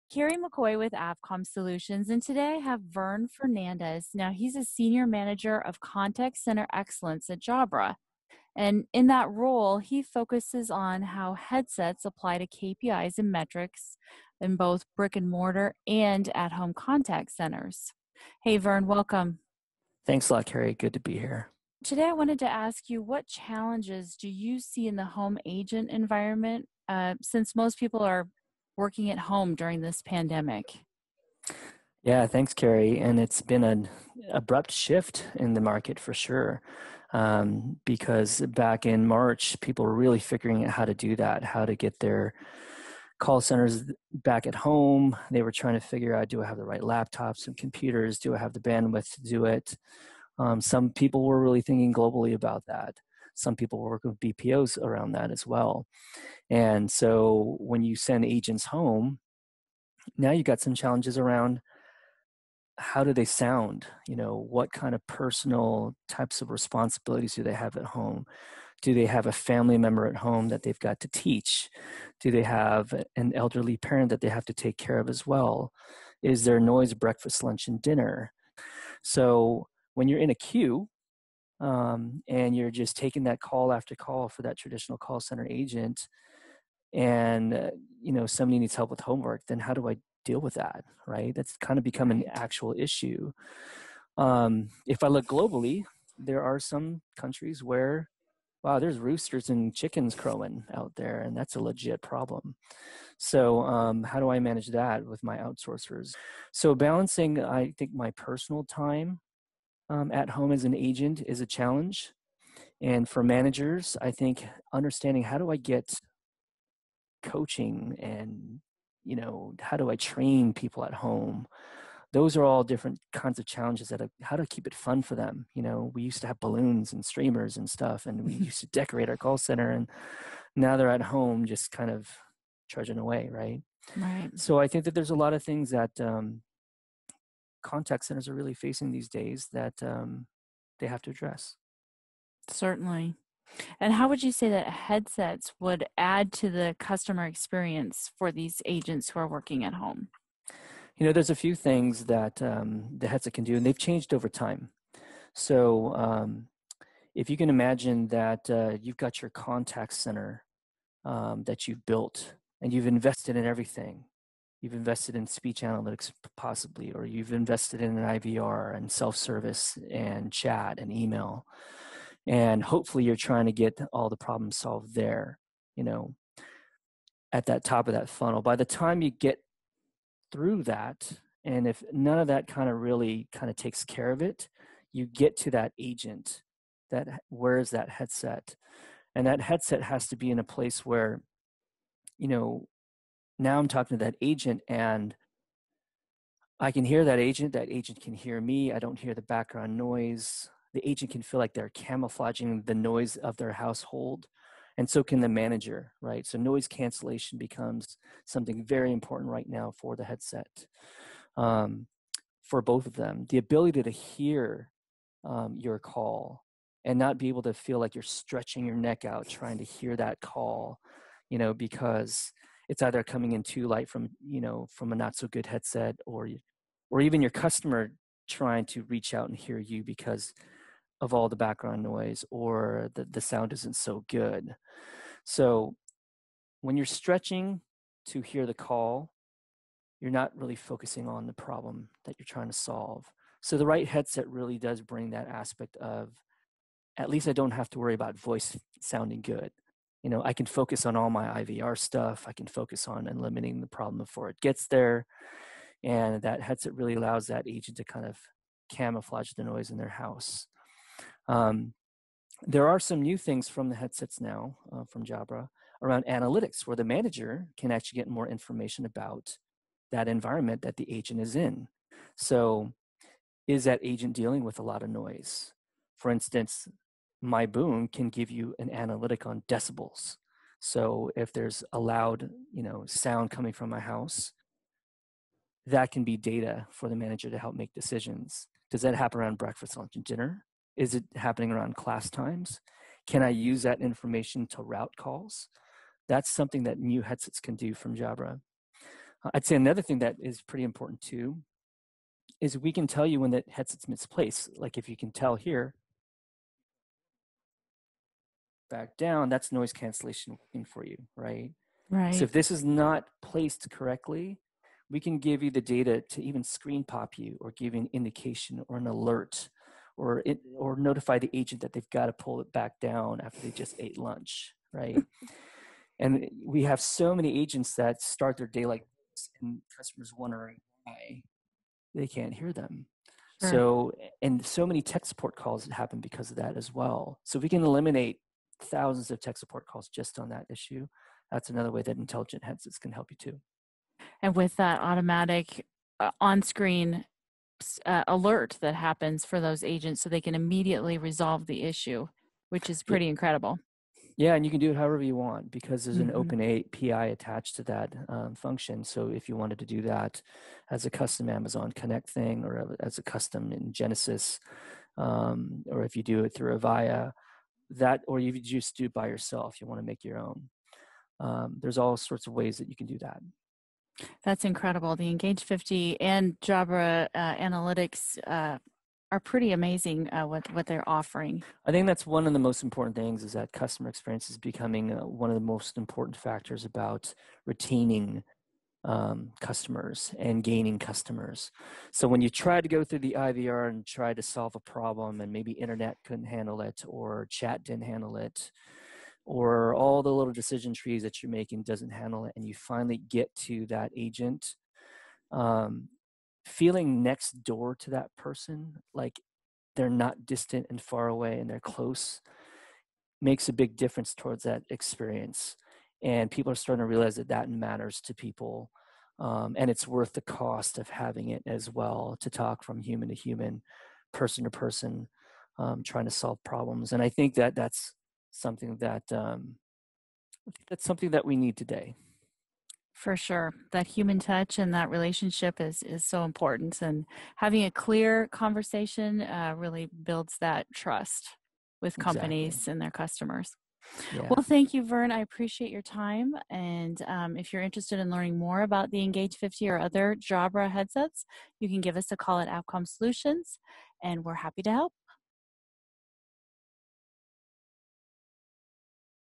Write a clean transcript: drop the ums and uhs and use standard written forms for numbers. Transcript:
Carrie McCoy with Avcom Solutions, and today I have Vern Fernandez. Now, he's a Senior Manager of Contact Center Excellence at Jabra. And in that role, he focuses on how headsets apply to KPIs and metrics in both brick and mortar and at-home contact centers. Hey, Vern, welcome. Thanks a lot, Carrie. Good to be here. Today, I wanted to ask you, what challenges do you see in the home agent environment since most people are working at home during this pandemic? Yeah, thanks, Carrie. And it's been an abrupt shift in the market for sure. Because back in March, people were really figuring out how to do that, how to get their call centers back at home. They were trying to figure out, do I have the right laptops and computers? Do I have the bandwidth to do it? Some people were really thinking globally about that. Some people were working with BPOs around that as well. And so when you send agents home, now you got some challenges around how do they sound? What kind of personal types of responsibilities do they have at home? Do they have a family member at home that they've got to teach? Do they have an elderly parent that they have to take care of as well? Is there noise breakfast, lunch, and dinner? So when you're in a queue and you're just taking that call after call for that traditional call center agent, and somebody needs help with homework, then how do I deal with that, right? That's kind of become an actual issue. If I look globally, there are some countries where, wow, there's roosters and chickens crowing out there, and that's a legit problem. So how do I manage that with my outsourcers? So balancing, I think, my personal time at home as an agent is a challenge. And for managers, I think understanding how do I get coaching and how do I train people at home? Those are all different kinds of challenges that how to keep it fun for them. We used to have balloons and streamers and stuff, and we used to decorate our call center, and now they're at home just kind of trudging away, right? Right. So I think that there's a lot of things that contact centers are really facing these days that they have to address. Certainly. And how would you say that headsets would add to the customer experience for these agents who are working at home? There's a few things that the headset can do, and they've changed over time. So if you can imagine that you've got your contact center that you've built, and you've invested in everything. You've invested in speech analytics possibly, or you've invested in an IVR and self-service and chat and email. And hopefully you're trying to get all the problems solved there, at that top of that funnel. By the time you get through that, and if none of that kind of takes care of it, you get to that agent that wears that headset. And that headset has to be in a place where, now I'm talking to that agent and I can hear that agent can hear me. I don't hear the background noise. The agent can feel like they're camouflaging the noise of their household, and so can the manager, right? So noise cancellation becomes something very important right now for the headset, for both of them. The ability to hear your call and not be able to feel like you're stretching your neck out trying to hear that call, because it's either coming in too light from a not so good headset, or even your customer trying to reach out and hear you because of all the background noise, or the sound isn't so good. So when you're stretching to hear the call, you're not really focusing on the problem that you're trying to solve. So the right headset really does bring that aspect of, at least I don't have to worry about voice sounding good. I can focus on all my IVR stuff. I can focus on eliminating the problem before it gets there. And that headset really allows that agent to kind of camouflage the noise in their house. There are some new things from the headsets now, from Jabra, around analytics, where the manager can actually get more information about that environment that the agent is in. So is that agent dealing with a lot of noise? For instance, my boom can give you an analytic on decibels. So if there's a loud, sound coming from my house, that can be data for the manager to help make decisions. Does that happen around breakfast, lunch, and dinner? Is it happening around class times? Can I use that information to route calls? That's something that new headsets can do from Jabra. I'd say another thing that is pretty important too is we can tell you when that headset's misplaced. Like if you can tell here, back down, that's noise cancellation working for you, right? So Right. if this is not placed correctly, we can give you the data to even screen pop you or give you an indication or an alert or notify the agent that they've got to pull it back down after they just ate lunch, right? And we have so many agents that start their day like this, and customers wondering why they can't hear them. Sure. So, and so many tech support calls that happen because of that as well. So if we can eliminate thousands of tech support calls just on that issue, that's another way that intelligent headsets can help you too. And with that automatic on-screen alert that happens for those agents so they can immediately resolve the issue, which is Yeah, pretty incredible. yeah, and you can do it however you want because there's an Mm-hmm. open API attached to that function. So if you wanted to do that as a custom Amazon Connect thing or as a custom in Genesis, or if you do it through Avaya, that, or you just do it by yourself, you want to make your own. There's all sorts of ways that you can do that. That's incredible. The Engage 50 and Jabra analytics are pretty amazing what they're offering. I think that's one of the most important things is that customer experience is becoming one of the most important factors about retaining customers and gaining customers. So when you try to go through the IVR and try to solve a problem and maybe internet couldn't handle it or chat didn't handle it or all the little decision trees that you're making doesn't handle it and you finally get to that agent, um, feeling next door to that person, like they're not distant and far away and they're close, makes a big difference towards that experience. And people are starting to realize that that matters to people. And it's worth the cost of having it as well to talk from human to human, person to person, trying to solve problems. And I think that that's something that that's something that we need today. For sure. That human touch and that relationship is so important. And having a clear conversation really builds that trust with Exactly. companies and their customers. Yeah. Well, thank you, Vern. I appreciate your time. And if you're interested in learning more about the Engage 50 or other Jabra headsets, you can give us a call at Outcome Solutions, and we're happy to help.